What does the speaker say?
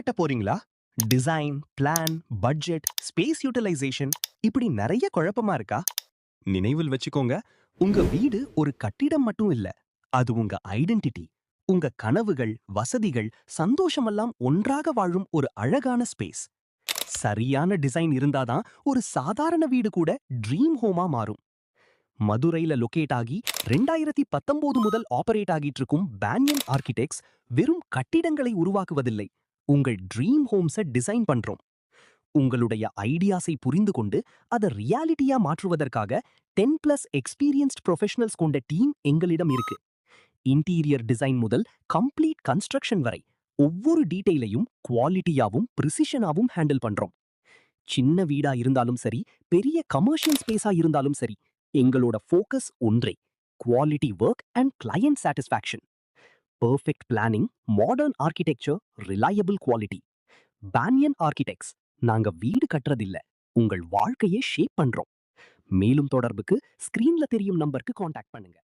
கட்ட போறீங்களா? Design, plan, budget, space utilisation இப்படி நிறைய குழப்பமா இருக்கா? நினைவில் வச்சுக்கோங்க, உங்க வீடு ஒரு கட்டிடம் மட்டும் இல்ல. அது உங்க ஐடென்டிட்டி. உங்க கனவுகள், வசதிகள், சந்தோஷமெல்லாம் ஒன்றாக வாழும் ஒரு அழகான ஸ்பேஸ். சரியான டிசைன் இருந்தாதான் ஒரு சாதாரண வீடு கூட ட்ரீம் ஹோமா மாறும். மதுரையில லொகேட் ஆகி 2019 முதல் ஆபரேட் ஆகிட்டு இருக்கும் பேனியன் ஆர்கிடெக்ட்ஸ் வெறும் கட்டிடங்களை உருவாக்குவதில்லை, உங்கள் ட்ரீம் ஹோம்ஸை டிசைன் பண்றோம். உங்களுடைய ஐடியாஸை புரிந்து கொண்டு அதை ரியாலிட்டியா மாற்றுவதற்காக 10+ எக்ஸ்பீரியன்ஸ்ட் ப்ரொஃபஷனல்ஸ் கொண்ட டீம் எங்களிடம் இருக்கு. இன்டீரியர் டிசைன் முதல் கம்ப்ளீட் கன்ஸ்ட்ரக்ஷன் வரை ஒவ்வொரு டீடைலையும் குவாலிட்டியாவும் பிரிசிஷனாவும் ஹேண்டில் பண்றோம். சின்ன வீடா இருந்தாலும் சரி, பெரிய கமர்ஷியல் ஸ்பேஸா இருந்தாலும் சரி, எங்களோட ஃபோக்கஸ் ஒன்றே: quality work and client satisfaction. Perfect planning, modern architecture, reliable quality. Banyan architects. நாங்க வீடு கட்டுறதில்ல, உங்கள் வாழ்க்கையை ஷேப் பண்றோம். மேலும் தொடர்புக்கு ஸ்கிரீன்ல தெரியும் நம்பருக்கு காண்டாக்ட் பண்ணுங்க.